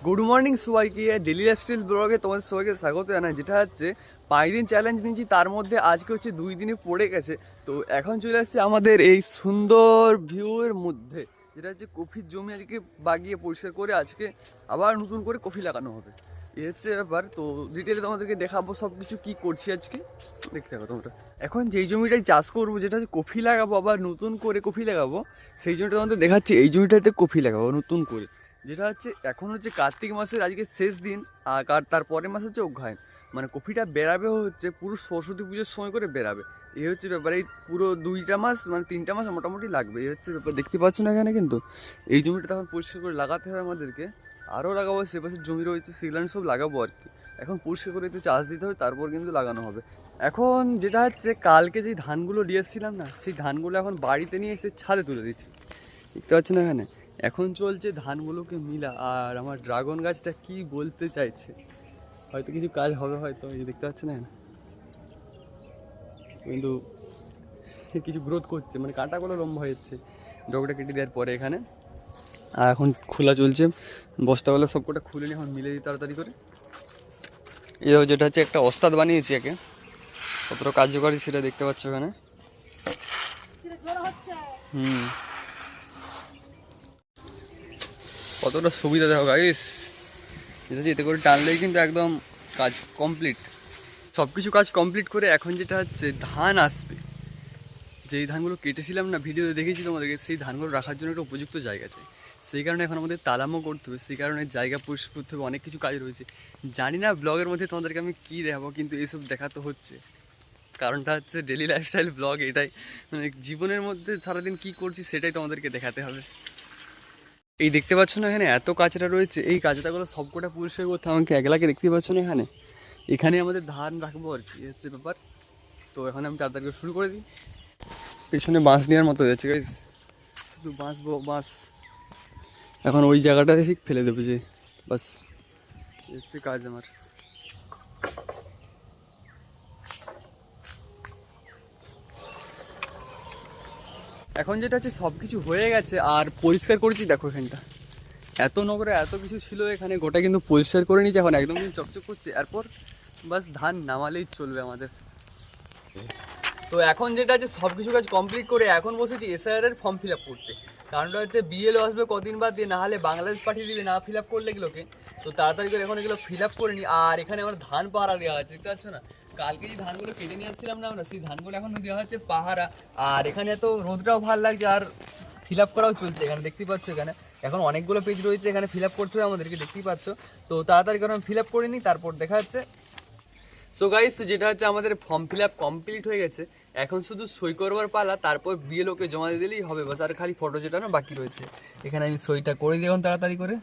Good morning সবাইকে, daily lifestyle ব্লগে তোমাদের সবাইকে স্বাগত জানাই। যেটা হচ্ছে 5 দিন চ্যালেঞ্জ নিয়েছি, তার মধ্যে আজকে হচ্ছে 2 দিনে পড়ে গেছে। তো এখন চলে আসছে আমাদের এই সুন্দর ভিউয়ের মধ্যে, যেটা হচ্ছে কফির জমি আজকে বাগিয়ে পরিষ্কার করে আজকে আবার নতুন করে কফি লাগানো হবে। এই হচ্ছে ব্যাপার। তো ডিটেলে তোমাদেরকে দেখাবো সব কিছু কী করছি আজকে, দেখতে পাবো তোমরা। এখন যেই জমিটাই চাষ করবো, যেটা হচ্ছে কফি লাগাবো, আবার নতুন করে কফি লাগাবো, সেই জমিটা তোমাদের দেখাচ্ছি। এই জমিটাতে কফি লাগাবো নতুন করে, যেটা হচ্ছে এখন হচ্ছে কার্তিক মাসের আজকে শেষ দিন, আর তার পরের মাস হচ্ছে অগ্রহায়ণ। মানে কফিটা বেরাবে হচ্ছে পুরো সরস্বতী পুজোর সময় করে বেরাবে। এই হচ্ছে ব্যাপার। এই পুরো 2টা মাস মানে 3টা মাস মোটামুটি লাগবে। এই হচ্ছে ব্যাপার, দেখতে পাচ্ছ না এখানে। কিন্তু এই জমিটা তখন পরিষ্কার করে লাগাতে হবে আমাদেরকে। আরও লাগাবো, সেপাশে জমি রয়েছে সেগুলো সব লাগাবো আর কি। এখন পরিষ্কার করে একটু চাষ দিতে হবে, তারপর কিন্তু লাগানো হবে। এখন যেটা হচ্ছে কালকে যেই ধানগুলো দিয়েছিলাম না, সেই ধানগুলো এখন বাড়িতে নিয়ে এসে ছাদে তুলে দিচ্ছি, দেখতে পাচ্ছেন এখানে। এখন চলছে ধানগুলোকে মিলা। আর আমার ড্রাগন গাছটা কি বলতে চাইছে, হয়তো কিছু কাজ হবে হয়তো, এই দেখতে পাচ্ছেন না, কিন্তু কিছু গ্রোথ করছে, মানে কাঁটাগুলো লম্বা হয়ে যাচ্ছে ডগটা কেটে দেওয়ার পরে এখানে। আর এখন খোলা চলছে, বস্তাগুলো সবকটা খুলে নিয়ে এখন মিলে দিই তাড়াতাড়ি করে। এই যেটা হচ্ছে একটা ওস্তাদ বানিয়েছি একে, কতটা কার্যকরী সেটা দেখতে পাচ্ছ এখানে। কতটা সুবিধা দেখো গাইস, যেটা হচ্ছে এতে করে টানলেই কিন্তু একদম কাজ কমপ্লিট। সব কিছু কাজ কমপ্লিট করে এখন যেটা হচ্ছে ধান আসবে। যেই ধানগুলো কেটেছিলাম না, ভিডিওতে দেখেছি তোমাদেরকে, সেই ধানগুলো রাখার জন্য একটা উপযুক্ত জায়গা চাই। সেই কারণে এখন আমাদের তালামও করতে হবে, সেই কারণে জায়গা পরিষ্কার করতে হবে, অনেক কিছু কাজ রয়েছে। জানি না ব্লগের মধ্যে তোমাদেরকে আমি কী দেখাবো, কিন্তু এইসব দেখাতে হচ্ছে। কারণটা হচ্ছে ডেলি লাইফস্টাইল ব্লগ, এটাই মানে জীবনের মধ্যে সারাদিন কী করছি সেটাই তোমাদেরকে দেখাতে হবে। এই দেখতে পাচ্ছ না এখানে এত কাঁচরা রয়েছে, এই কাঁচরাগুলো সবকটা পরিষ্কার করতে আমাকে একলাকে, দেখতে পাচ্ছ না এখানে। এখানে আমাদের ধান রাখবো আর কি, হচ্ছে ব্যাপার। তো এখন আমি তাড়াতাড়ি শুরু করে দিই। পেছনে বাঁশ নেওয়ার মতো হয়ে যাচ্ছে গাইস, শুধু বাঁশ। এখন ওই জায়গাটাতে ঠিক ফেলে দেবো, যে বাস হচ্ছে কাজ আমার। এখন যেটা হচ্ছে সব কিছু হয়ে গেছে আর পরিষ্কার করেছি, দেখো এখানটা এত নোংরা এত কিছু ছিল এখানে, গোটা কিন্তু পরিষ্কার করে নিয়েছি, এখন একদম কিন্তু চকচক করছে। এরপর বাস ধান নামালেই চলবে আমাদের। তো এখন যেটা আছে সব কিছু কাজ কমপ্লিট করে এখন বসেছি এসআইআর এর ফর্ম ফিল আপ করতে। কারণটা হচ্ছে বিএলও আসবে কদিন বাদ দিয়ে, না হলে বাংলাদেশ পাঠিয়ে দিবে না ফিল আপ করলে এগুলোকে। তো তাড়াতাড়ি করে এখন এগুলো ফিল আপ করে নিই। আর এখানে আমার ধান পাহারা দেওয়া আছে, দেখতে পাচ্ছ না। কালকে যে ধানগুলো কেটে নিয়ে আসছিলাম না আমরা, সেই ধানগুলো এখন দেওয়া হচ্ছে পাহারা। আর এখানে তো রোদটাও ভালো লাগছে, আর ফিল আপ করাও চলছে এখানে, দেখতেই পাচ্ছ। এখানে এখন অনেকগুলো পেজ রয়েছে, এখানে ফিল আপ করতে হবে আমাদেরকে, দেখতেই পাচ্ছ। তো তাড়াতাড়ি করে আমি ফিল আপ করে নিই, তারপর দেখা যাচ্ছে। সো গাইস, তো যেটা হচ্ছে আমাদের ফর্ম ফিল আপ কমপ্লিট হয়ে গেছে, এখন শুধু সই করবার পালা, তারপর বিএলওকে জমা দিয়ে দিলেই হবে বাস। আর খালি ফটো যেটা না বাকি রয়েছে, এখানে আমি সইটা করে দিই এখন তাড়াতাড়ি করে।